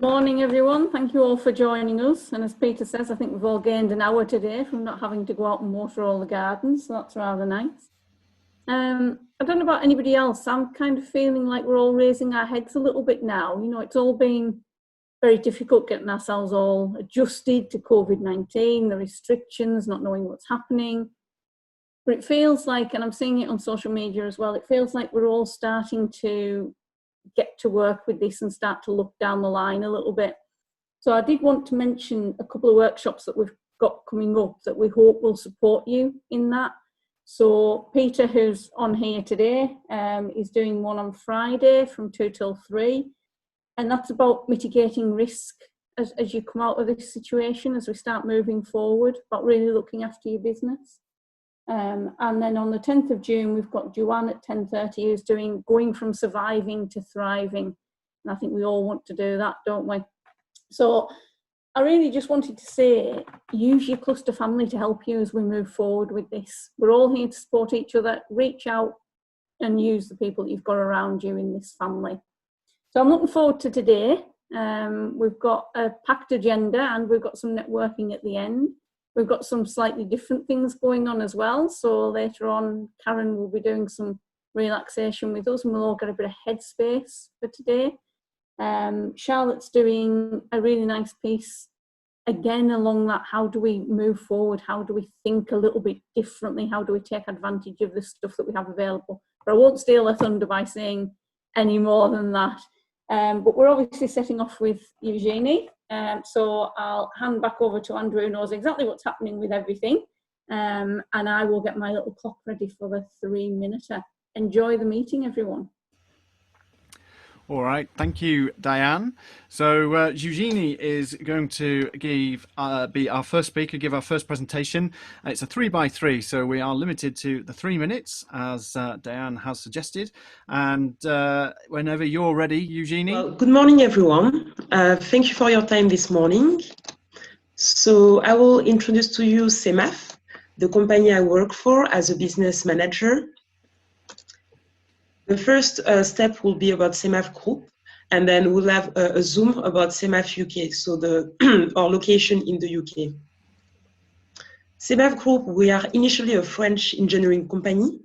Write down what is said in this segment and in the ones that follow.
Morning everyone, thank you all for joining us, and as Peter says, I think we've all gained an hour today from not having to go out and water all the gardens, so that's rather nice. I don't know about anybody else, I'm kind of feeling like we're all raising our heads a little bit now. You know, it's all been very difficult getting ourselves all adjusted to COVID-19, the restrictions, not knowing what's happening. But it feels like, and I'm seeing it on social media as well, it feels like we're all starting to get to work with this and start to look down the line a little bit. So I did want to mention a couple of workshops that we've got coming up that we hope will support you in that. So Peter, who's on here today, is doing one on Friday from 2 till 3. And that's about mitigating risk as you come out of this situation, as we start moving forward, about really looking after your business. And then on the 10th of June, we've got Joanne at 10:30 who's doing Going from Surviving to Thriving. And I think we all want to do that, don't we? So I really just wanted to say, use your cluster family to help you as we move forward with this. We're all here to support each other. Reach out and use the people that you've got around you in this family. So I'm looking forward to today. We've got a packed agenda and we've got some networking at the end. We've got some slightly different things going on as well. So later on, Karen will be doing some relaxation with us and we'll all get a bit of headspace for today. Charlotte's doing a really nice piece, again, along that, how do we move forward? How do we think a little bit differently? How do we take advantage of the stuff that we have available? But I won't steal her thunder by saying any more than that. But we're obviously setting off with Eugenie. So I'll hand back over to Andrew, who knows exactly what's happening with everything. And I will get my little clock ready for the 3-minuter. Enjoy the meeting, everyone. All right, thank you, Dianne. So Eugenie is going to be our first speaker, give our first presentation. It's a 3x3, so we are limited to the 3 minutes, as Dianne has suggested. And whenever you're ready, Eugenie. Well, good morning, everyone. Thank you for your time this morning. So I will introduce to you SEIMAF, the company I work for as a business manager. The first step will be about SEIMAF Group, and then we'll have a Zoom about SEIMAF UK, so our location in the UK. SEIMAF Group, we are initially a French engineering company.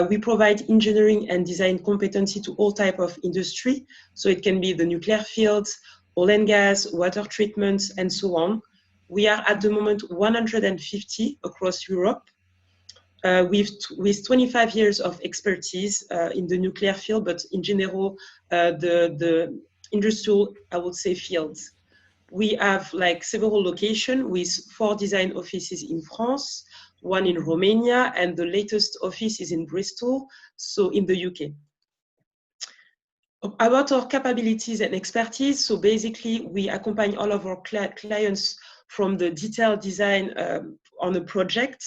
We provide engineering and design competency to all types of industry, so it can be the nuclear fields, oil and gas, water treatment, and so on. We are at the moment 150 across Europe. With 25 years of expertise in the nuclear field, but in general, the industrial, I would say, fields. We have like several locations with 4 design offices in France, 1 in Romania, and the latest office is in Bristol, so in the UK. About our capabilities and expertise, so basically we accompany all of our clients from the detailed design on a project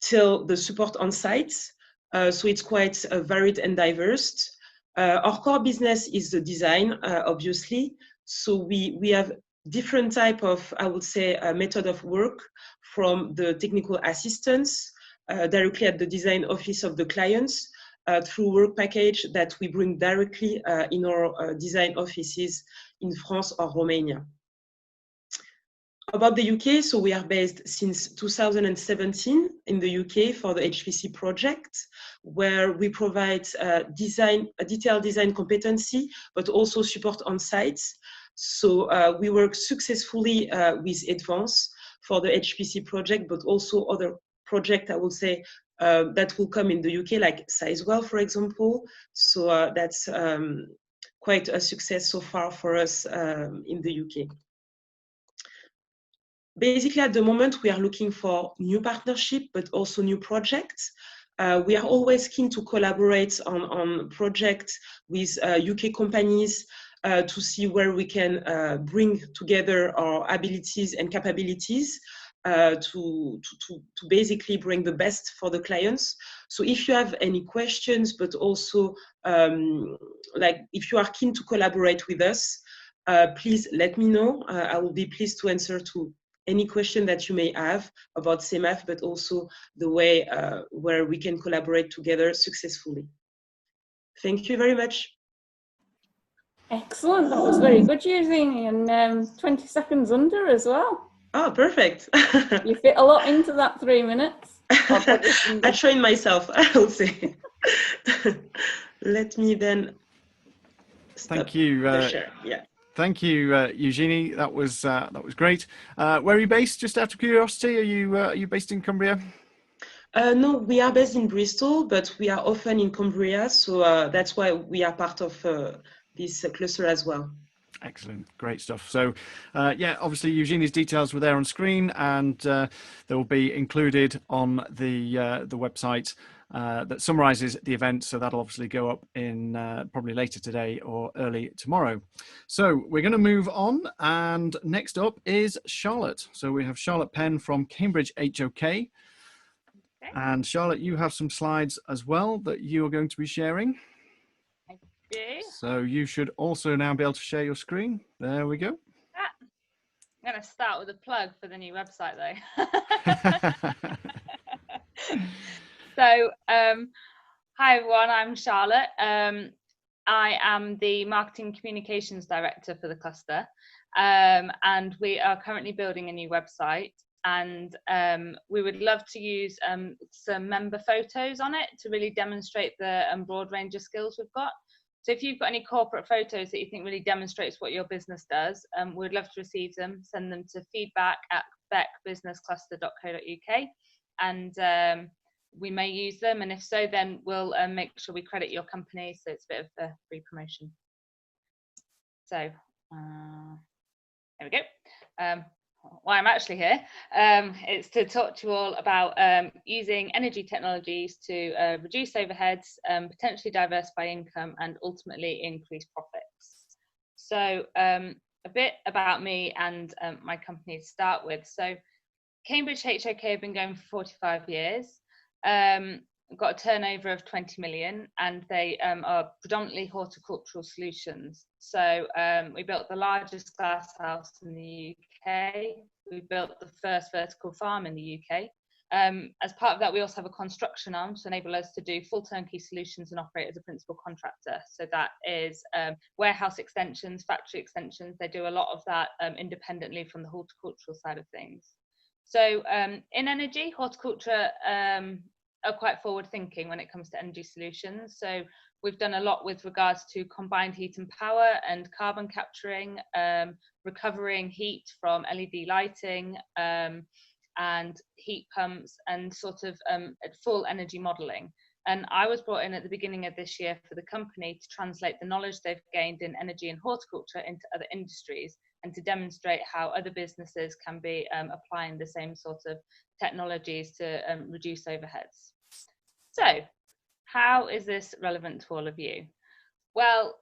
till the support on site. So it's quite varied and diverse. Our core business is the design, obviously. So we have different type of, I would say, method of work, from the technical assistance directly at the design office of the clients through work package that we bring directly in our design offices in France or Romania. About the UK, so we are based since 2017 in the UK for the HPC project, where we provide detailed design competency, but also support on site. So we work successfully with Advance for the HPC project, but also other projects, I would say, that will come in the UK, like Sizewell, for example. So that's quite a success so far for us in the UK. Basically, at the moment, we are looking for new partnership, but also new projects. We are always keen to collaborate on projects with UK companies to see where we can bring together our abilities and capabilities to basically bring the best for the clients. So if you have any questions, but also like if you are keen to collaborate with us, please let me know. I will be pleased to answer to any question that you may have about SEIMAF, but also the way where we can collaborate together successfully. Thank you very much. Excellent. That was very good, Eugenie, and 20 seconds under as well. Oh, perfect. You fit a lot into that 3 minutes. I trained myself, I will say. Let me then stop. Thank you. The share. Yeah. Thank you, Eugenie. That was great. Where are you based? Just out of curiosity, are you based in Cumbria? No, we are based in Bristol, but we are often in Cumbria, so that's why we are part of this cluster as well. Excellent, great stuff. So, yeah, obviously Eugenie's details were there on screen, and they will be included on the website that summarises the event. So that'll obviously go up in probably later today or early tomorrow. So we're going to move on, and next up is Charlotte. So we have Charlotte Penn from CambridgeHOK. Okay. And Charlotte, you have some slides as well that you are going to be sharing. So you should also now be able to share your screen. There we go. I'm going to start with a plug for the new website though. So, hi everyone, I'm Charlotte. I am the Marketing Communications Director for the cluster, and we are currently building a new website, and we would love to use some member photos on it to really demonstrate the broad range of skills we've got. So if you've got any corporate photos that you think really demonstrates what your business does, we'd love to receive them. Send them to feedback@becbusinesscluster.co.uk, and we may use them. And if so, then we'll make sure we credit your company. So it's a bit of a free promotion. So there we go. Why I'm actually here, it's to talk to you all about using energy technologies to reduce overheads, potentially diversify income, and ultimately increase profits. So a bit about me and my company to start with. So CambridgeHOK have been going for 45 years. Got a turnover of 20 million, and they are predominantly horticultural solutions. So we built the largest glasshouse in the UK. We built the first vertical farm in the UK. As part of that, we also have a construction arm to enable us to do full turnkey solutions and operate as a principal contractor. So that is warehouse extensions, factory extensions. They do a lot of that independently from the horticultural side of things. So in energy, horticulture are quite forward thinking when it comes to energy solutions. So we've done a lot with regards to combined heat and power and carbon capturing, recovering heat from LED lighting, and heat pumps, and sort of full energy modelling. And I was brought in at the beginning of this year for the company to translate the knowledge they've gained in energy and horticulture into other industries, and to demonstrate how other businesses can be applying the same sort of technologies to reduce overheads. So how is this relevant to all of you? Well,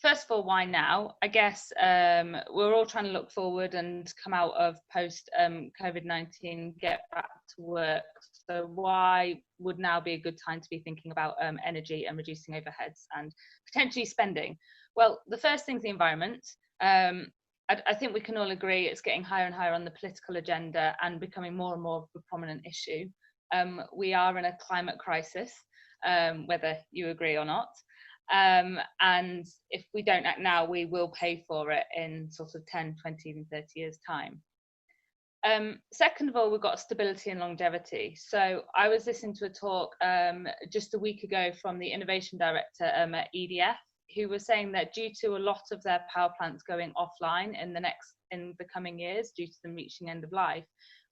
first of all, why now? I guess we're all trying to look forward and come out of post COVID-19, get back to work. So why would now be a good time to be thinking about energy and reducing overheads and potentially spending? Well, the first thing's the environment. I think we can all agree it's getting higher and higher on the political agenda and becoming more and more of a prominent issue. We are in a climate crisis, whether you agree or not. And if we don't act now, we will pay for it in sort of 10, 20, even 30 years' time. Second of all, we've got stability and longevity. So I was listening to a talk just a week ago from the innovation director at EDF, who was saying that due to a lot of their power plants going offline in the coming years, due to them reaching end of life,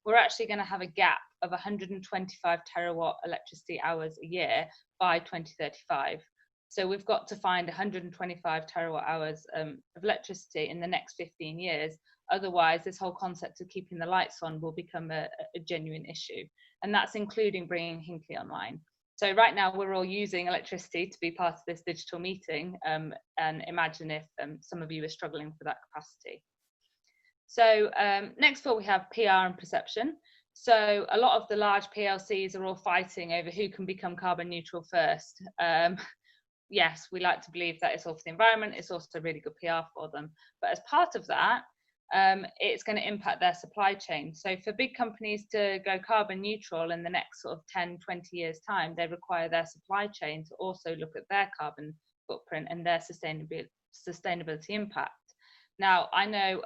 we're actually going to have a gap of 125 terawatt electricity hours a year by 2035. So we've got to find 125 terawatt hours of electricity in the next 15 years. Otherwise, this whole concept of keeping the lights on will become a genuine issue. And that's including bringing Hinkley online. So right now we're all using electricity to be part of this digital meeting, and imagine if some of you are struggling for that capacity. So next of all, we have PR and perception. So a lot of the large PLCs are all fighting over who can become carbon neutral first. Yes, we like to believe that it's all for the environment, it's also really good PR for them. But as part of that, it's going to impact their supply chain. So for big companies to go carbon neutral in the next sort of 10, 20 years time, they require their supply chain to also look at their carbon footprint and their sustainability impact. Now, I know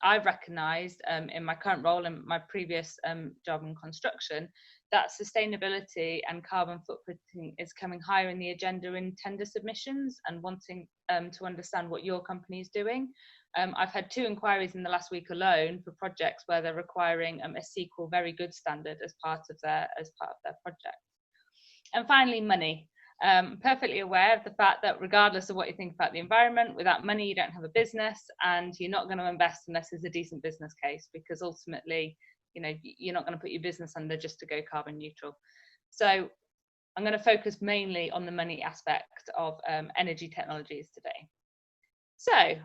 I've recognised in my current role and my previous job in construction that sustainability and carbon footprinting is coming higher in the agenda in tender submissions and wanting to understand what your company is doing. I've had 2 inquiries in the last week alone for projects where they're requiring a SQL very good standard as part of their project. And finally, money. Perfectly aware of the fact that regardless of what you think about the environment, without money you don't have a business, and you're not going to invest unless there's a decent business case, because ultimately, you know, you're not going to put your business under just to go carbon neutral. So I'm going to focus mainly on the money aspect of energy technologies today. So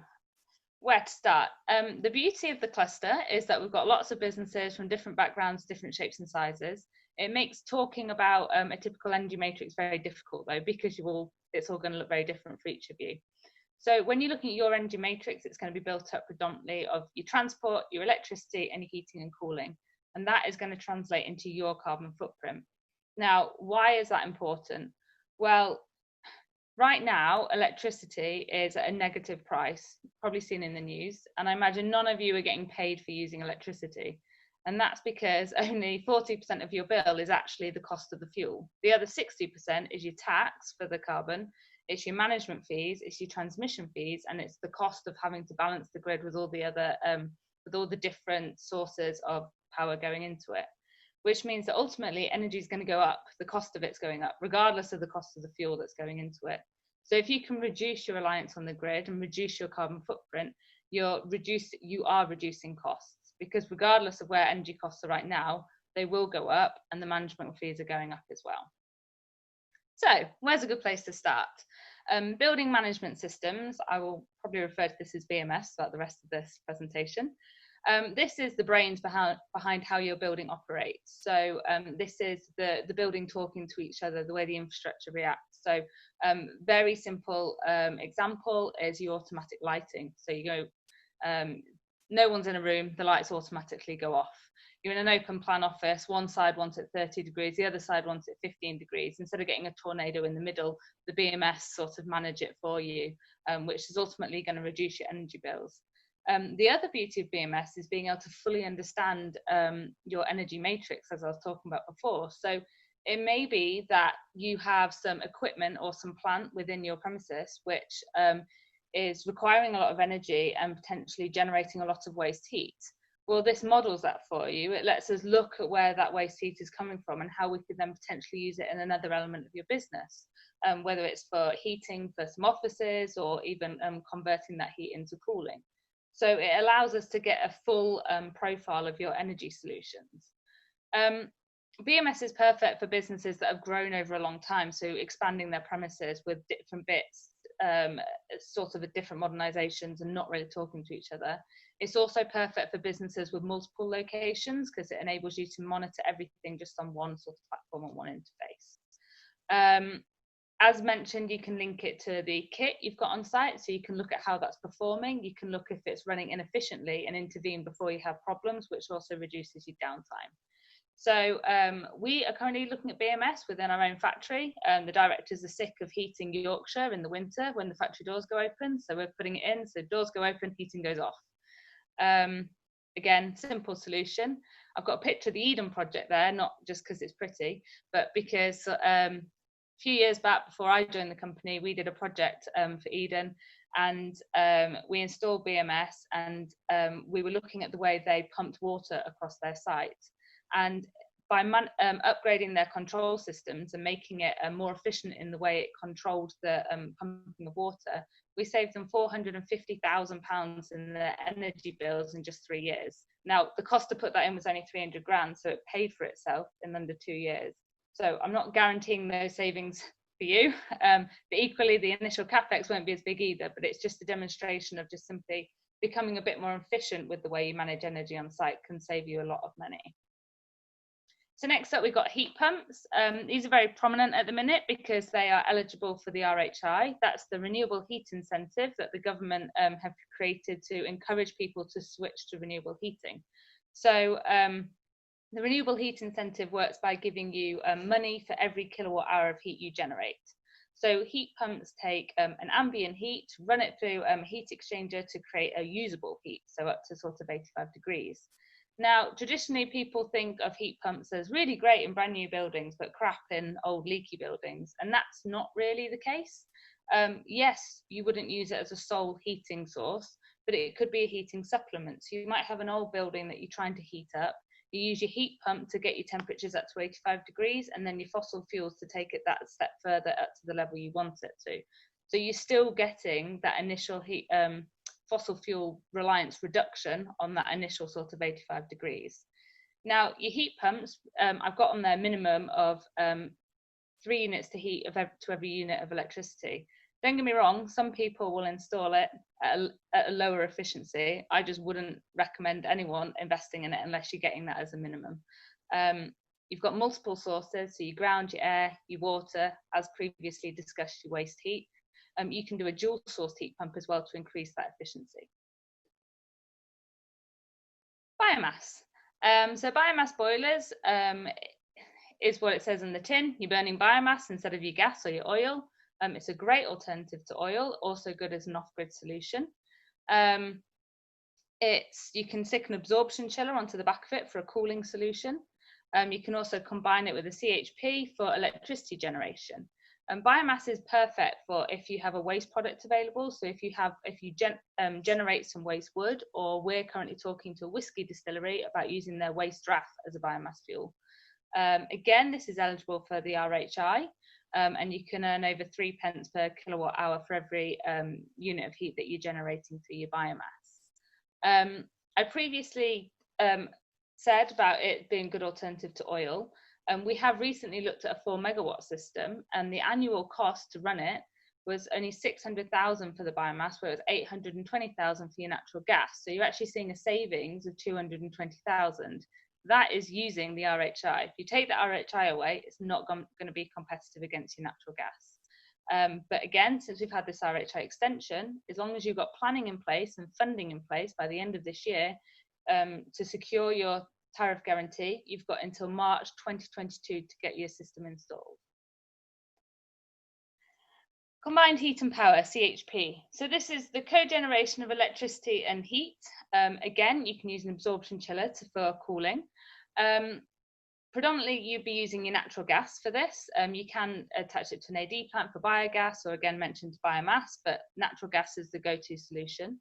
where to start? The beauty of the cluster is that we've got lots of businesses from different backgrounds, different shapes and sizes. It makes talking about a typical energy matrix very difficult though, because it's all going to look very different for each of you. So when you're looking at your energy matrix, it's going to be built up predominantly of your transport, your electricity, and your heating and cooling. And that is going to translate into your carbon footprint. Now, why is that important? Well, right now, electricity is at a negative price, probably seen in the news. And I imagine none of you are getting paid for using electricity. And that's because only 40% of your bill is actually the cost of the fuel. The other 60% is your tax for the carbon, it's your management fees, it's your transmission fees, and it's the cost of having to balance the grid with all the other, with all the different sources of power going into it. Which means that ultimately energy is going to go up, the cost of it's going up, regardless of the cost of the fuel that's going into it. So if you can reduce your reliance on the grid and reduce your carbon footprint, you are reducing costs. Because regardless of where energy costs are right now, they will go up and the management fees are going up as well. So where's a good place to start? Building management systems, I will probably refer to this as BMS throughout the rest of this presentation. This is the brains behind how your building operates. So this is the building talking to each other, the way the infrastructure reacts. So very simple example is your automatic lighting. So you go, no one's in a room, the lights automatically go off. You're in an open plan office, one side wants it 30 degrees, the other side wants it 15 degrees. Instead of getting a tornado in the middle, the BMS sort of manage it for you, which is ultimately going to reduce your energy bills. The other beauty of BMS is being able to fully understand your energy matrix, as I was talking about before. So it may be that you have some equipment or some plant within your premises, which is requiring a lot of energy and potentially generating a lot of waste heat. Well, this models that for you. It lets us look at where that waste heat is coming from and how we could then potentially use it in another element of your business, whether it's for heating for some offices or even converting that heat into cooling. So it allows us to get a full profile of your energy solutions. BMS is perfect for businesses that have grown over a long time, so expanding their premises with different bits, sort of different modernizations and not really talking to each other. It's also perfect for businesses with multiple locations because it enables you to monitor everything just on one sort of platform and one interface. As mentioned, you can link it to the kit you've got on site, so you can look at how that's performing. You can look if it's running inefficiently and intervene before you have problems, which also reduces your downtime. So we are currently looking at BMS within our own factory. The directors are sick of heating Yorkshire in the winter when the factory doors go open. So we're putting it in, so doors go open, heating goes off. Again, simple solution. I've got a picture of the Eden project there, not just because it's pretty, but because a few years back before I joined the company, we did a project for Eden, and we installed BMS, and we were looking at the way they pumped water across their site. And by upgrading their control systems and making it more efficient in the way it controlled the pumping of water, we saved them £450,000 in their energy bills in just 3 years. Now, the cost to put that in was only 300 grand, so it paid for itself in under 2 years. So I'm not guaranteeing those savings for you, but equally the initial capex won't be as big either, but it's just a demonstration of just simply becoming a bit more efficient with the way you manage energy on site can save you a lot of money. So next up, we've got heat pumps. These are very prominent at the minute because they are eligible for the RHI. That's the renewable heat incentive that the government have created to encourage people to switch to renewable heating. So the renewable heat incentive works by giving you money for every kilowatt hour of heat you generate. So heat pumps take an ambient heat, run it through a heat exchanger to create a usable heat, so up to sort of 85 degrees. Now, traditionally, people think of heat pumps as really great in brand new buildings, but crap in old leaky buildings, and that's not really the case. Yes, you wouldn't use it as a sole heating source, but it could be a heating supplement. So you might have an old building that you're trying to heat up. You use your heat pump to get your temperatures up to 85 degrees, and then your fossil fuels to take it that step further up to the level you want it to. So you're still getting that initial heat, fossil fuel reliance reduction on that initial sort of 85 degrees. Now, your heat pumps, I've got on there minimum of 3 units to heat to every unit of electricity. Don't get me wrong, some people will install it at a lower efficiency. I just wouldn't recommend anyone investing in it unless you're getting that as a minimum. You've got multiple sources, so your ground, your air, your water, as previously discussed, your waste heat. You can do a dual source heat pump as well to increase that efficiency. Biomass. So biomass boilers is what it says in the tin. You're burning biomass instead of your gas or your oil. It's a great alternative to oil, also good as an off-grid solution. You can stick an absorption chiller onto the back of it for a cooling solution. You can also combine it with a CHP for electricity generation. Biomass is perfect for if you have a waste product available. So if you generate some waste wood, or we're currently talking to a whiskey distillery about using their waste draft as a biomass fuel. Again, this is eligible for the RHI. And you can earn over 3 pence per kilowatt hour for every unit of heat that you're generating through your biomass. I previously said about it being a good alternative to oil. We have recently looked at a 4 megawatt system, and the annual cost to run it was only 600,000 for the biomass, where it was 820,000 for your natural gas. So you're actually seeing a savings of 220,000. That is using the RHI. If you take the RHI away, it's not going to be competitive against your natural gas. But again, since we've had this RHI extension, as long as you've got planning in place and funding in place by the end of this year to secure your tariff guarantee, you've got until March 2022 to get your system installed. Combined heat and power, CHP. So this is the co-generation of electricity and heat. Again, you can use an absorption chiller for cooling. Predominantly, you'd be using your natural gas for this. You can attach it to an AD plant for biogas, or again mentioned biomass, but natural gas is the go-to solution.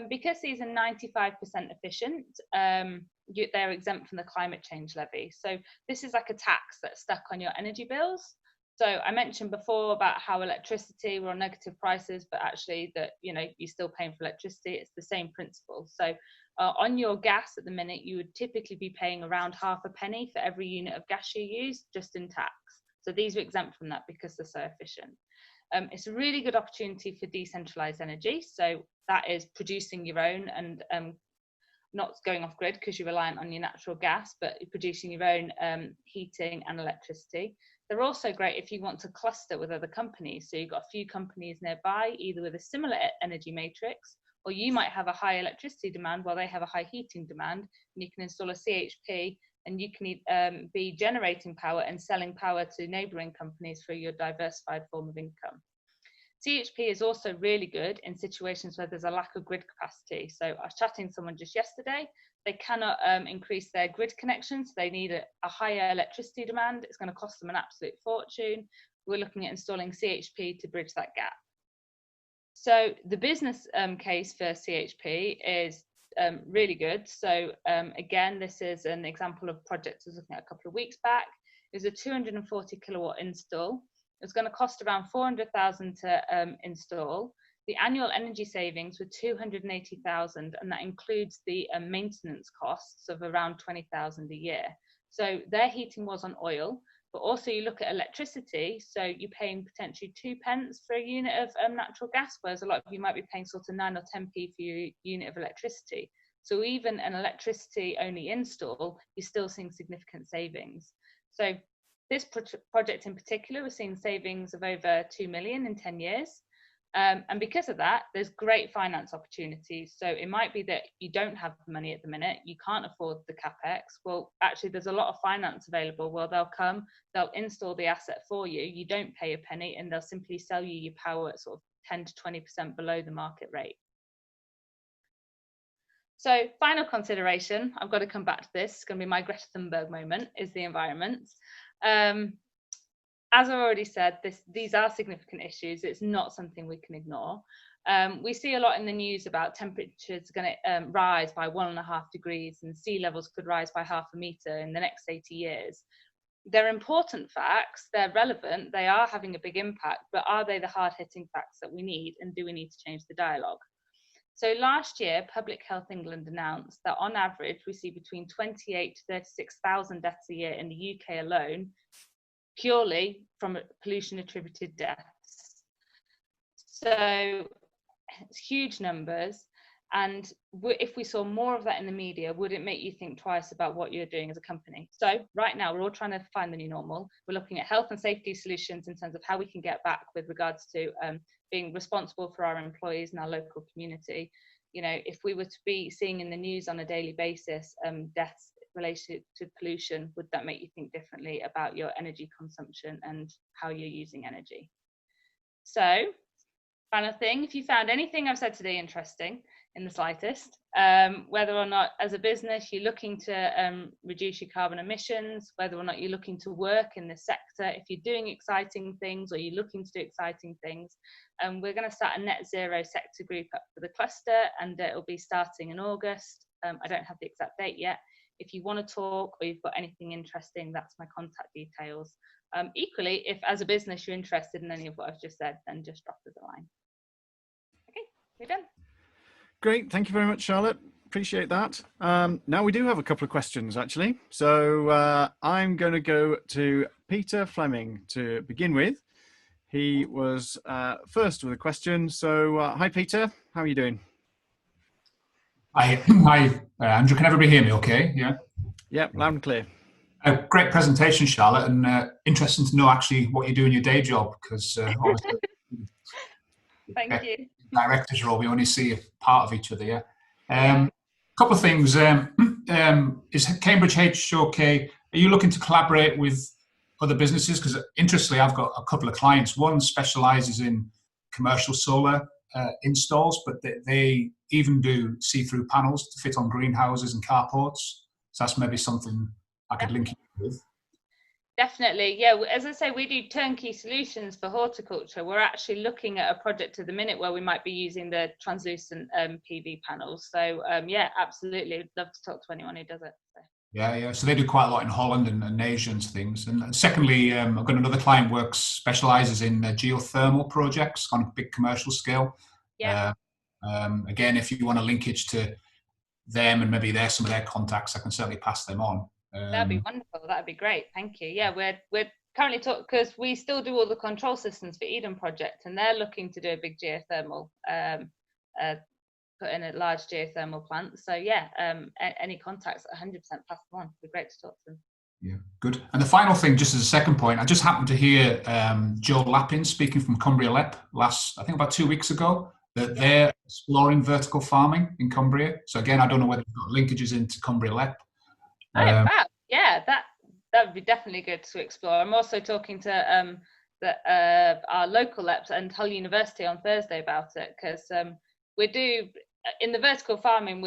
Because these are 95% efficient, they're exempt from the climate change levy. So this is like a tax that's stuck on your energy bills. So I mentioned before about how electricity were on negative prices, but actually that, you know, you're still paying for electricity. It's the same principle. So on your gas at the minute, you would typically be paying around half a penny for every unit of gas you use, just in tax. So these are exempt from that because they're so efficient. It's a really good opportunity for decentralized energy. So that is producing your own and not going off grid because you're reliant on your natural gas, but you're producing your own heating and electricity. They're also great if you want to cluster with other companies. So you've got a few companies nearby, either with a similar energy matrix, or you might have a high electricity demand while they have a high heating demand, and you can install a CHP, and you can be generating power and selling power to neighbouring companies for your diversified form of income. CHP is also really good in situations where there's a lack of grid capacity. So I was chatting to someone just yesterday. They cannot increase their grid connections. They need a higher electricity demand. It's going to cost them an absolute fortune. We're looking at installing CHP to bridge that gap. So the business case for CHP is really good. So again, this is an example of a project I was looking at a couple of weeks back. It was a 240 kilowatt install. It's going to cost around 400,000 to install. The annual energy savings were 280,000, and that includes the maintenance costs of around 20,000 a year. So their heating was on oil, but also you look at electricity, so you're paying potentially 2 pence for a unit of natural gas, whereas a lot of you might be paying sort of 9 or 10p for your unit of electricity. So even an electricity only install, you're still seeing significant savings. So this project in particular, we're seeing savings of over 2 million in 10 years. And because of that, there's great finance opportunities. So it might be that you don't have the money at the minute, you can't afford the capex. Well, actually, there's a lot of finance available. Well, they'll come, they'll install the asset for you. You don't pay a penny, and they'll simply sell you your power at sort of 10 to 20% below the market rate. So final consideration, I've got to come back to this, it's going to be my Greta Thunberg moment, is the environment. As I've already said, these are significant issues. It's not something we can ignore. We see a lot in the news about temperatures going to rise by 1.5 degrees and sea levels could rise by 0.5 meter in the next 80 years. They're important facts, they're relevant, they are having a big impact, but are they the hard-hitting facts that we need, and do we need to change the dialogue? So last year, Public Health England announced that on average, we see between 28 to 36,000 deaths a year in the UK alone, purely from pollution attributed deaths. So it's huge numbers. And if we saw more of that in the media, would it make you think twice about what you're doing as a company? So right now, we're all trying to find the new normal. We're looking at health and safety solutions in terms of how we can get back with regards to being responsible for our employees and our local community. You know, if we were to be seeing in the news on a daily basis deaths related to pollution, would that make you think differently about your energy consumption and how you're using energy? So, final thing, if you found anything I've said today interesting in the slightest, whether or not as a business you're looking to reduce your carbon emissions, whether or not you're looking to work in this sector, if you're doing exciting things or you're looking to do exciting things, we're going to start a net zero sector group up for the cluster, and it'll be starting in August. I don't have the exact date yet. If you want to talk or you've got anything interesting, that's my contact details. Equally, if as a business you're interested in any of what I've just said, then just drop us a line. Okay, we're done. Great, thank you very much, Charlotte. Appreciate that. Now we do have a couple of questions, actually. So I'm going to go to Peter Fleming to begin with. He was first with a question. So hi, Peter. How are you doing? Hi, Andrew. Can everybody hear me okay? Yeah? Yeah, loud and clear. Great presentation, Charlotte, and interesting to know actually what you do in your day job, because obviously Thank you. Director's role, we only see a part of each other. Yeah. Couple of things. Is CambridgeHOK, are you looking to collaborate with other businesses? Because interestingly, I've got a couple of clients. One specialises in commercial solar installs, but they even do see-through panels to fit on greenhouses and carports. So that's maybe something I could link you with. Definitely, yeah. As I say, we do turnkey solutions for horticulture. We're actually looking at a project at the minute where we might be using the translucent PV panels. So yeah, absolutely, I'd love to talk to anyone who does it. So. Yeah. So they do quite a lot in Holland and Asia and things. And secondly, I've got another client specialises in geothermal projects on a big commercial scale. Yeah. Again, if you want a linkage to them and maybe some of their contacts, I can certainly pass them on. That'd be wonderful. That'd be great. Thank you. Yeah, we're currently talking, because we still do all the control systems for Eden Project, and they're looking to do a big geothermal, put in a large geothermal plant. So yeah, any contacts, 100% pass them on. It'd be great to talk to them. Yeah, good. And the final thing, just as a second point, I just happened to hear Joe Lappin speaking from Cumbria Lep I think about 2 weeks ago, that they're exploring vertical farming in Cumbria. So again, I don't know whether you've got linkages into Cumbria Lep. Yeah, that would be definitely good to explore. I'm also talking to our local LEPs and Hull University on Thursday about it, because we do in the vertical farming.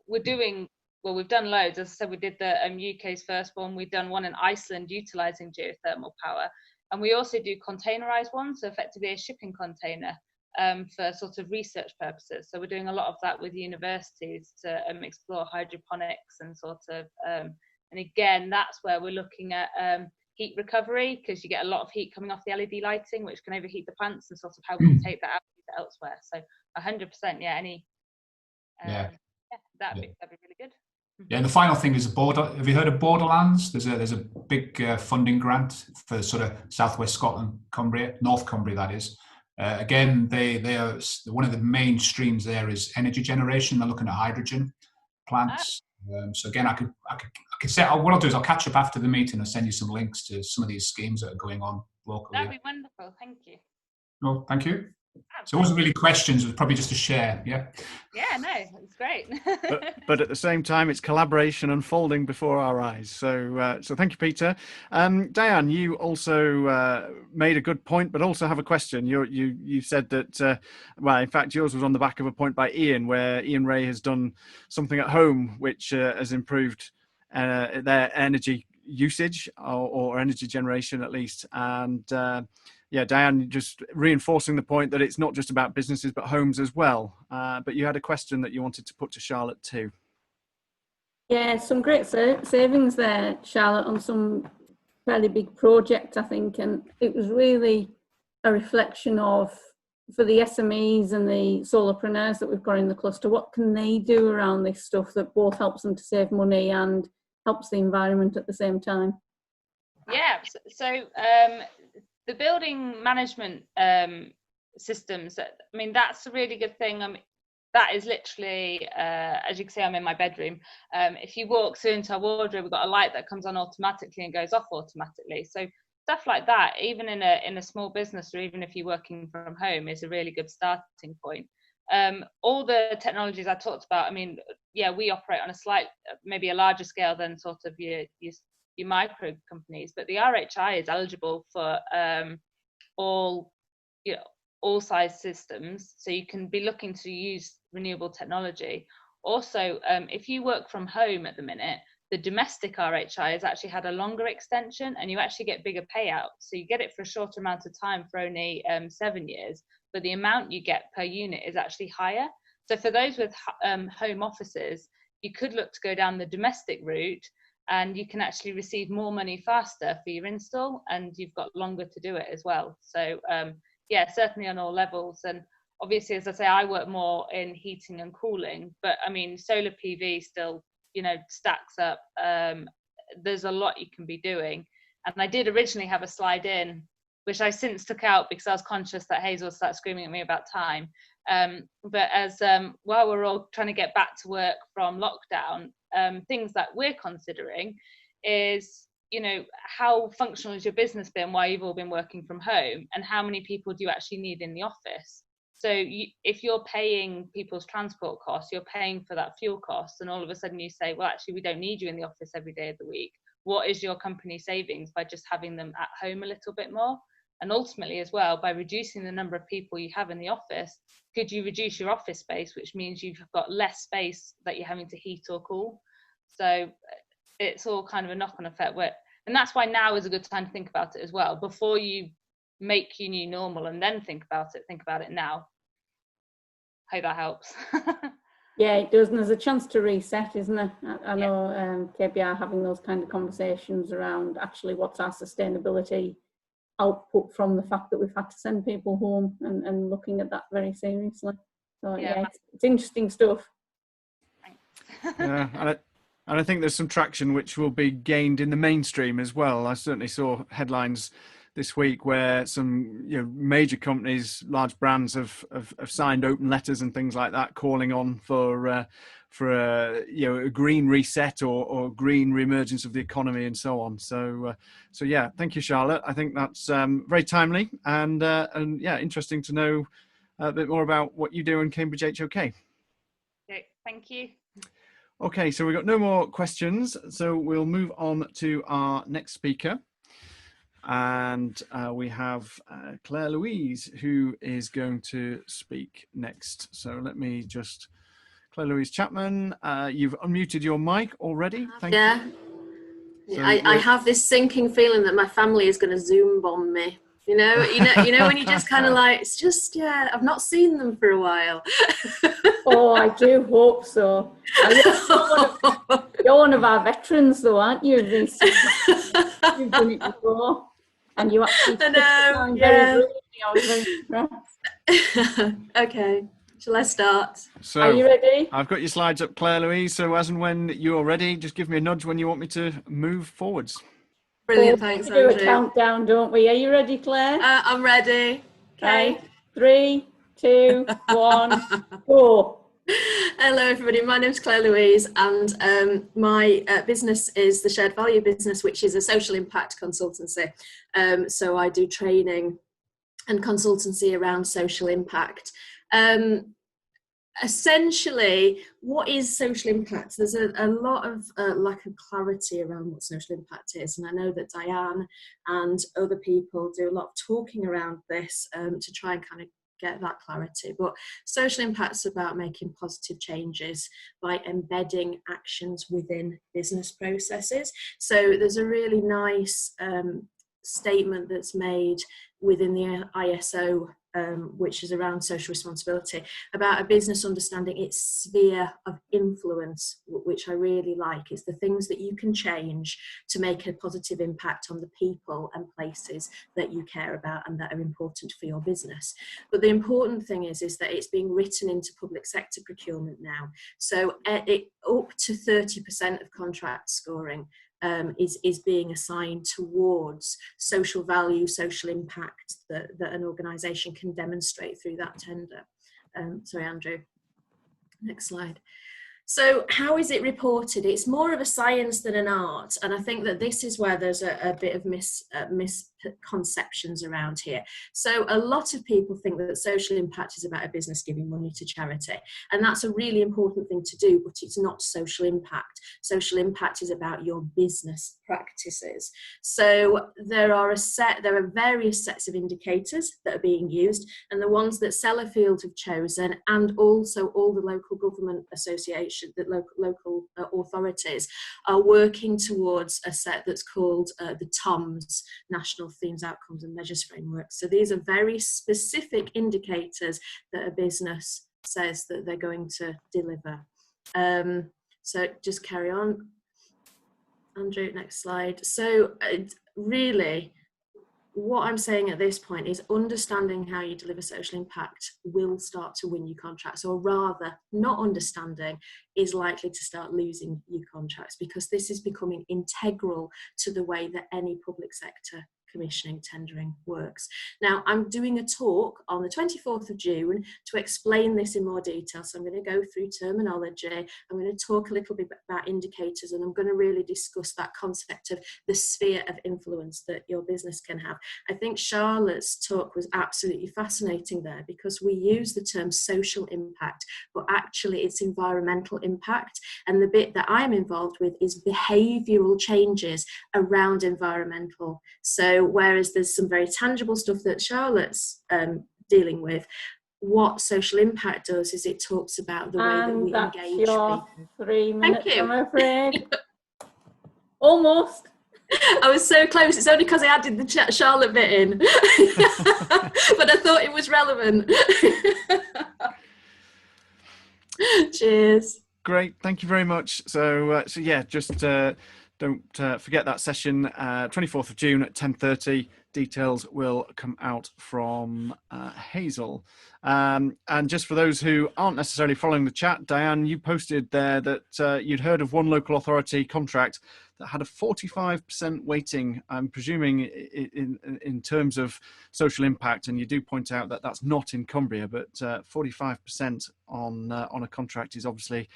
We're doing well. We've done loads. As I said, we did the UK's first one. We've done one in Iceland utilising geothermal power, and we also do containerised ones, so effectively a shipping container for sort of research purposes. So we're doing a lot of that with universities to explore hydroponics and sort of and again, that's where we're looking at heat recovery, because you get a lot of heat coming off the LED lighting, which can overheat the plants, and sort of how we can take that out elsewhere. So 100%, yeah. That'd be really good. Yeah, and the final thing is have you heard of Borderlands? There's a big funding grant for sort of southwest Scotland, Cumbria, North Cumbria, that is. Again, they are one of the main streams there is energy generation. They're looking at hydrogen plants. So again, I could say what I'll do is I'll catch up after the meeting and send you some links to some of these schemes that are going on locally. That'd be wonderful. Thank you. No, thank you. So it wasn't really questions, it was probably just a share, yeah? Yeah, no, it's great. but at the same time, it's collaboration unfolding before our eyes. So thank you, Peter. Dianne, you also made a good point, but also have a question. You said that, well, in fact, yours was on the back of a point by Ian, where Ian Ray has done something at home which has improved their energy usage or energy generation at least. And yeah, Dianne, just reinforcing the point that it's not just about businesses, but homes as well. But you had a question that you wanted to put to Charlotte too. Yeah, some great savings there, Charlotte, on some fairly big project, I think. And it was really a reflection of, for the SMEs and the solopreneurs that we've got in the cluster, what can they do around this stuff that both helps them to save money and helps the environment at the same time? Yeah, so the building management systems, I mean, that's a really good thing. I mean, that is literally, as you can see, I'm in my bedroom. If you walk through into our wardrobe, we've got a light that comes on automatically and goes off automatically. So stuff like that, even in a small business, or even if you're working from home, is a really good starting point. All the technologies I talked about, I mean, yeah, we operate on a maybe a larger scale than sort of your micro companies, but the RHI is eligible for all size systems, so you can be looking to use renewable technology. Also, if you work from home at the minute, the domestic RHI has actually had a longer extension, and you actually get bigger payouts. So you get it for a shorter amount of time for only 7 years, but the amount you get per unit is actually higher. So for those with home offices, you could look to go down the domestic route, and you can actually receive more money faster for your install, and you've got longer to do it as well. So yeah, certainly on all levels. And obviously, as I say, I work more in heating and cooling, but I mean, solar PV still, stacks up. There's a lot you can be doing. And I did originally have a slide in, which I since took out because I was conscious that Hazel started screaming at me about time. But as while we're all trying to get back to work from lockdown, things that we're considering is, how functional has your business been while you've all been working from home, and how many people do you actually need in the office? So if you're paying people's transport costs, you're paying for that fuel cost, and all of a sudden you say, well, actually, we don't need you in the office every day of the week. What is your company savings by just having them at home a little bit more? And ultimately as well, by reducing the number of people you have in the office, could you reduce your office space, which means you've got less space that you're having to heat or cool. So it's all kind of a knock-on effect. And that's why now is a good time to think about it as well. Before you make your new normal and then think about it now. Hope that helps. Yeah, it does. And there's a chance to reset, isn't there? I know KBR having those kind of conversations around actually what's our sustainability output from the fact that we've had to send people home, and looking at that very seriously. So yeah, it's interesting stuff. Thanks. Yeah, and I think there's some traction which will be gained in the mainstream as well. I certainly saw headlines this week where some major companies, large brands have signed open letters and things like that, calling on for a green reset or green reemergence of the economy and so on. So yeah, thank you, Charlotte. I think that's very timely and yeah, interesting to know a bit more about what you do in CambridgeHOK. Okay, thank you. Okay, so we've got no more questions, so we'll move on to our next speaker. And we have Claire Louise, who is going to speak next. So let me just, Claire Louise Chapman, you've unmuted your mic already. Thank you. So I have this sinking feeling that my family is going to Zoom bomb me. You know when you just kind of like, it's just, I've not seen them for a while. Oh, I do hope so. You're one of our veterans, though, aren't you? You've done it before, and you actually. I know. Yeah. I was very impressed. Okay. Shall I start? So, are you ready? I've got your slides up, Claire Louise. So as and when you're ready, just give me a nudge when you want me to move forwards. Brilliant. Thanks, We do Andrew. a countdown, don't we? Are you ready, Claire? I'm ready. Okay. Right. 3, 2, 1, go. Hello everybody, my name's Claire Louise, and my business is the Shared Value Business, which is a social impact consultancy. So I do training and consultancy around social impact. Essentially, what is social impact? There's a lot of lack of clarity around what social impact is, and I know that Dianne and other people do a lot of talking around this to try and kind of get that clarity. But social impact's about making positive changes by embedding actions within business processes. So there's a really nice statement that's made within the ISO, which is around social responsibility, about a business understanding its sphere of influence, which I really like. It's the things that you can change to make a positive impact on the people and places that you care about and that are important for your business. But the important thing is that it's being written into public sector procurement now. So up to 30% of contract scoring is being assigned towards social value, social impact that an organisation can demonstrate through that tender. Sorry, Andrew. Next slide. So how is it reported? It's more of a science than an art, and I think that this is where there's a bit of misconceptions around here. So a lot of people think that social impact is about a business giving money to charity, and that's a really important thing to do, but it's not social impact. Social impact is about your business practices. So there are various sets of indicators that are being used, and the ones that Sellafield have chosen, and also all the local government associations, that local authorities are working towards a set that's called the TOMS, National Themes, Outcomes and Measures Framework. So these are very specific indicators that a business says that they're going to deliver. So just carry on. Andrew, next slide. So really, what I'm saying at this point is understanding how you deliver social impact will start to win you contracts, or rather, not understanding is likely to start losing you contracts, because this is becoming integral to the way that any public sector commissioning tendering works. Now, I'm doing a talk on the 24th of June to explain this in more detail. So I'm going to go through terminology, I'm going to talk a little bit about indicators, and I'm going to really discuss that concept of the sphere of influence that your business can have. I think Charlotte's talk was absolutely fascinating there, because we use the term social impact, but actually it's environmental impact. And the bit that I'm involved with is behavioural changes around environmental. So whereas there's some very tangible stuff that Charlotte's dealing with, what social impact does is it talks about the way that we engage people. 3 minutes, thank you. I'm afraid. Almost. I was so close. It's only because I added the Charlotte bit in. But I thought it was relevant. Cheers. Great, thank you very much. So yeah, just don't forget that session, 24th of June at 10:30. Details will come out from Hazel. And just for those who aren't necessarily following the chat, Dianne, you posted there that you'd heard of one local authority contract that had a 45% weighting, I'm presuming in terms of social impact, and you do point out that that's not in Cumbria, but 45% on a contract is obviously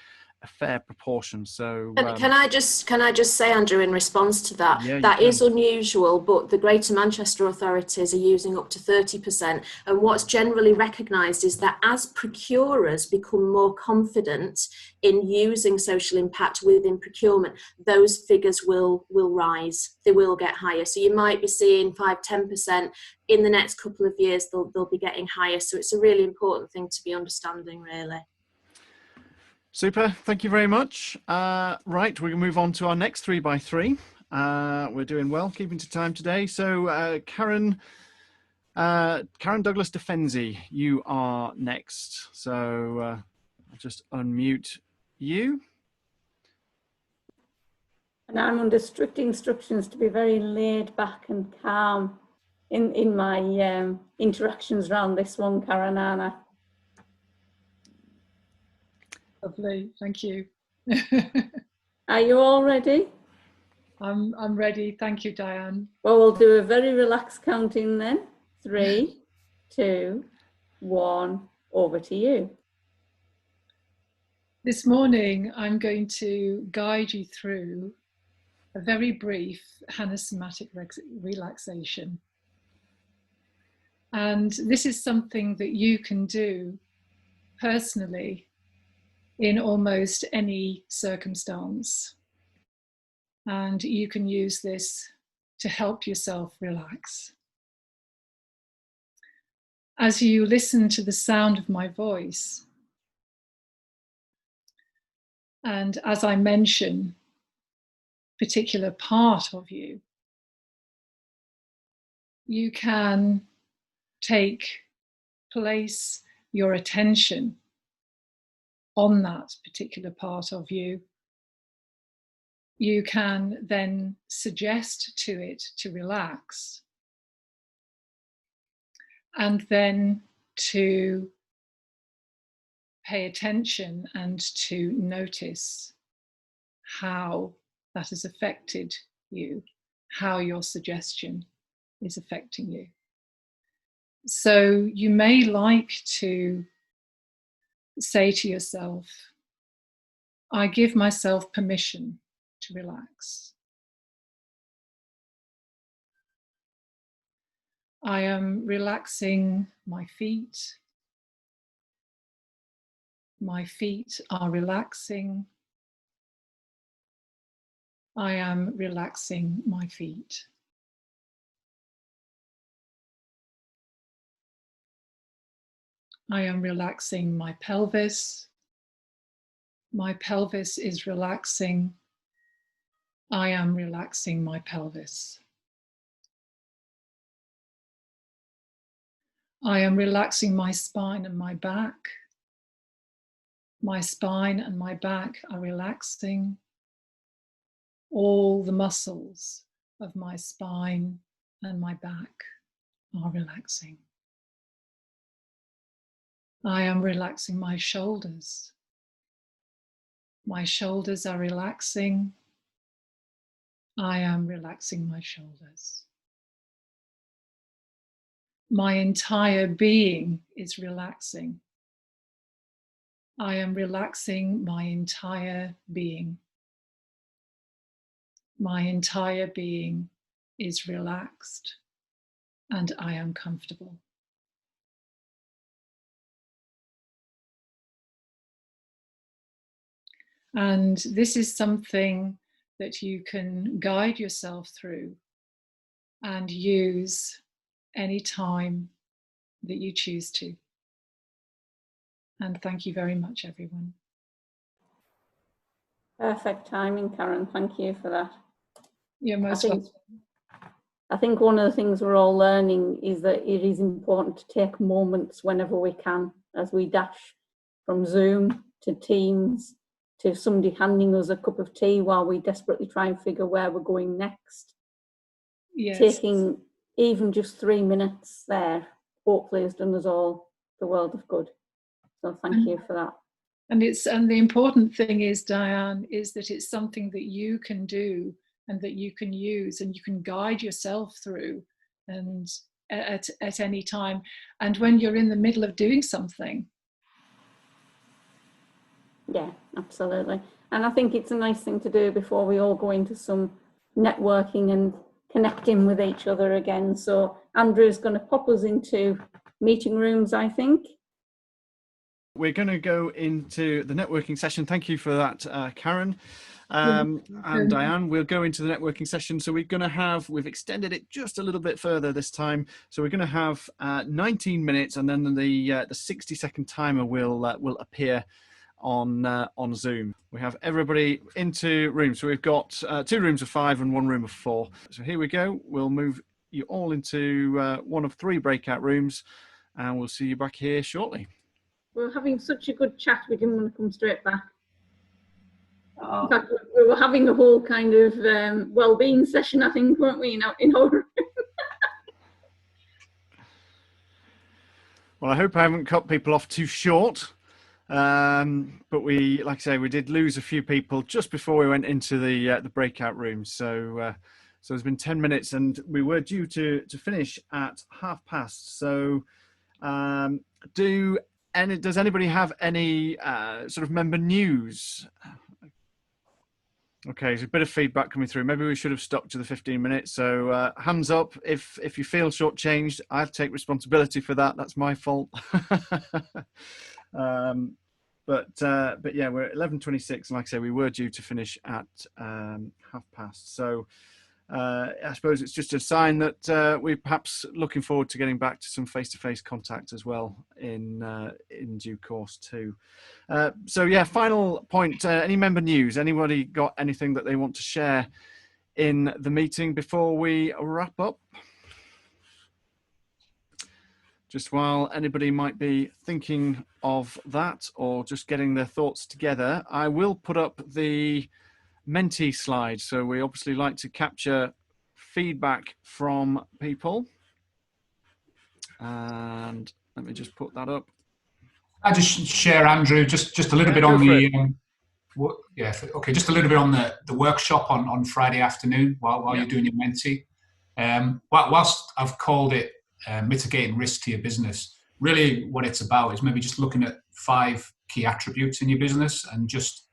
a fair proportion. So can I just say, Andrew, in response to that, yeah, that is unusual, but the Greater Manchester authorities are using up to 30%, and what's generally recognised is that as procurers become more confident in using social impact within procurement, those figures will rise, they will get higher. So you might be seeing 5-10%. In the next couple of years they'll be getting higher, so it's a really important thing to be understanding, really. Super, thank you very much. Right, we're going to move on to our next 3x3. We're doing well, keeping to time today. So Karen Douglas de Fenzi, you are next. So I'll just unmute you. And I'm under strict instructions to be very laid back and calm in my interactions around this one, Karen Anna. Lovely, thank you. Are you all ready? I'm ready, thank you, Dianne. Well, we'll do a very relaxed counting then. 3, 2, 1, over to you. This morning, I'm going to guide you through a very brief Hanna Somatic Relaxation. And this is something that you can do personally in almost any circumstance. And you can use this to help yourself relax. As you listen to the sound of my voice, and as I mention a particular part of you, you can place your attention on that particular part of you. You can then suggest to it to relax, and then to pay attention and to notice how that has affected you, how your suggestion is affecting you. So you may like to say to yourself, I give myself permission to relax. I am relaxing my feet. My feet are relaxing. I am relaxing my feet. I am relaxing my pelvis. My pelvis is relaxing. I am relaxing my pelvis. I am relaxing my spine and my back. My spine and my back are relaxing. All the muscles of my spine and my back are relaxing. I am relaxing my shoulders. My shoulders are relaxing. I am relaxing my shoulders. My entire being is relaxing. I am relaxing my entire being. My entire being is relaxed and I am comfortable. And this is something that you can guide yourself through and use any time that you choose to. And thank you very much, everyone. Perfect timing, Karen. Thank you for that. You're most welcome. I think one of the things we're all learning is that it is important to take moments whenever we can, as we dash from Zoom to Teams to somebody handing us a cup of tea while we desperately try and figure where we're going next. Yes. Taking even just 3 minutes there hopefully has done us all the world of good. So thank you for that. And the important thing is, Dianne, is that it's something that you can do and that you can use and you can guide yourself through and at any time. And when you're in the middle of doing something. Yeah, absolutely. And I think it's a nice thing to do before we all go into some networking and connecting with each other again. So Andrew's going to pop us into meeting rooms, I think. We're going to go into the networking session. Thank you for that, Karen. And Dianne, we'll go into the networking session. So we've extended it just a little bit further this time. So we're going to have 19 minutes, and then the 60-second timer will appear on Zoom. We have everybody into rooms. So we've got 2 rooms of 5 and 1 room of 4. So here we go. We'll move you all into one of 3 breakout rooms, and we'll see you back here shortly. We were having such a good chat, we didn't want to come straight back. In fact, we were having a whole kind of well-being session, I think, weren't we, in our room? Well, I hope I haven't cut people off too short. But we, like I say, we did lose a few people just before we went into the breakout room. So there's been 10 minutes, and we were due to finish at past. So does anybody have any sort of member news? Okay, there's a bit of feedback coming through. Maybe we should have stuck to the 15 minutes. So hands up if you feel shortchanged. I take responsibility for that. That's my fault. But yeah, we're at 11:26, and like I say, we were due to finish at past. So I suppose it's just a sign that we're perhaps looking forward to getting back to some face-to-face contact as well in due course too. So yeah, final point. Any member news? Anybody got anything that they want to share in the meeting before we wrap up? Just while anybody might be thinking of that or just getting their thoughts together, I will put up the mentee slide. So we obviously like to capture feedback from people. And let me just put that up. I just share, Andrew, just a little bit on the just a little bit on the workshop on Friday afternoon while you're doing your mentee. Whilst I've called it mitigating risk to your business, really what it's about is maybe just looking at 5 key attributes in your business and just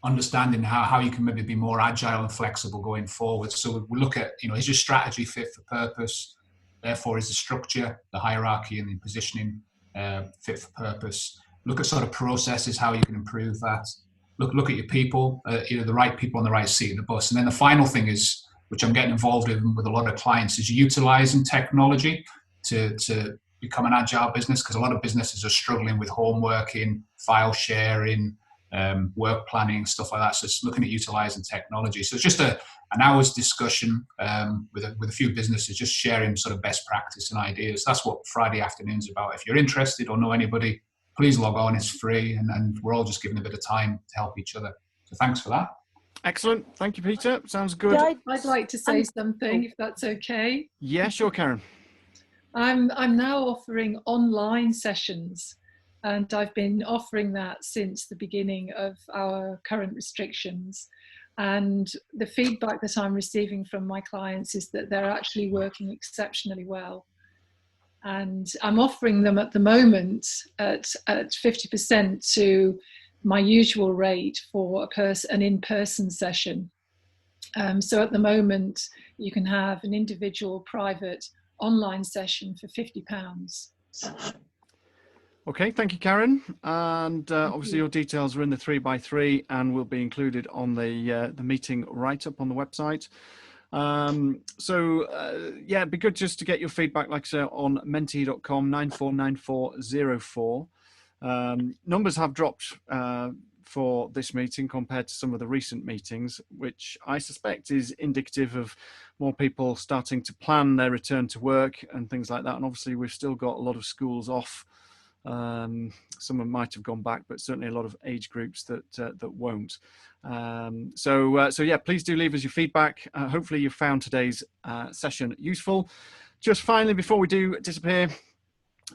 understanding how you can maybe be more agile and flexible going forward. So we look at, is your strategy fit for purpose? Therefore, is the structure, the hierarchy and the positioning fit for purpose? Look at sort of processes, how you can improve that. Look at your people, the right people on the right seat of the bus. And then the final thing is, which I'm getting involved in with a lot of clients, is utilizing technology to become an agile business, because a lot of businesses are struggling with home working, file sharing, work planning, stuff like that. So it's looking at utilizing technology. So it's just an hour's discussion with a few businesses, just sharing sort of best practice and ideas. That's what Friday afternoon's about. If you're interested or know anybody, please log on. It's free, and we're all just giving a bit of time to help each other. So thanks for that. Excellent. Thank you, Peter. Sounds good. I'd like to say something, if that's okay. Yeah, sure, Karen. I'm now offering online sessions, and I've been offering that since the beginning of our current restrictions. And the feedback that I'm receiving from my clients is that they're actually working exceptionally well. And I'm offering them at the moment at 50% to my usual rate for an in-person session. So at the moment, you can have an individual private online session for £50. Okay, thank you, Karen. And obviously your details are in the 3x3 and will be included on the meeting write-up on the website. Yeah, it'd be good just to get your feedback, like I say, on mentee.com 949404. Numbers have dropped for this meeting compared to some of the recent meetings, which I suspect is indicative of more people starting to plan their return to work and things like that. And obviously we've still got a lot of schools off. Some of them might have gone back, but certainly a lot of age groups that won't. So yeah, please do leave us your feedback. Hopefully you found today's session useful. Just finally, before we do disappear,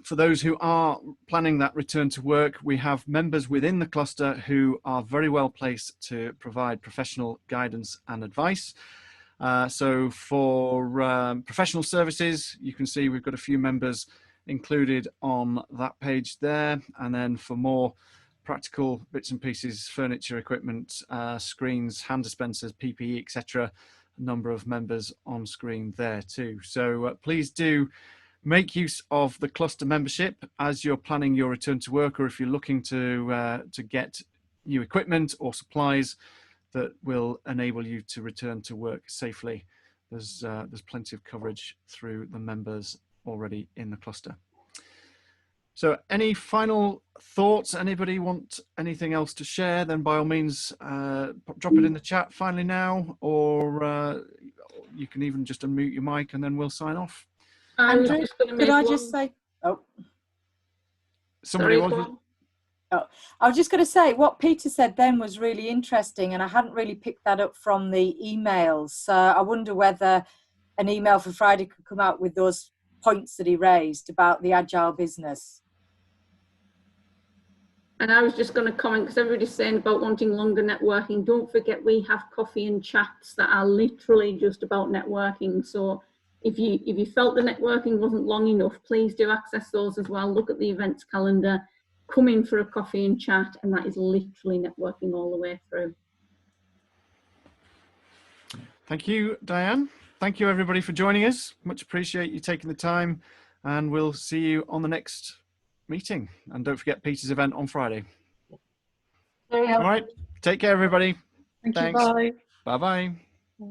for those who are planning that return to work, we have members within the cluster who are very well placed to provide professional guidance and advice. So for professional services, you can see we've got a few members included on that page there. And then for more practical bits and pieces, furniture, equipment, screens, hand dispensers, PPE, etc., a number of members on screen there too. So please do make use of the cluster membership as you're planning your return to work, or if you're looking to get new equipment or supplies that will enable you to return to work safely. There's plenty of coverage through the members already in the cluster. So any final thoughts? Anybody want anything else to share? Then by all means, drop it in the chat finally now, or you can even just unmute your mic and then we'll sign off. Andrew, could I just say, Somebody wanted. Oh, I was just going to say what Peter said then was really interesting, and I hadn't really picked that up from the emails. So I wonder whether an email for Friday could come out with those points that he raised about the agile business. And I was just going to comment, because everybody's saying about wanting longer networking. Don't forget we have coffee and chats that are literally just about networking. So if you felt the networking wasn't long enough, please do access those as well. Look at the events calendar, come in for a coffee and chat, and that is literally networking all the way through. Thank you, Dianne. Thank you, everybody, for joining us. Much appreciate you taking the time, and we'll see you on the next meeting. And don't forget Peter's event on Friday. Very All right. Take care, everybody. Thank Thanks. you. Bye. Bye-bye. Bye.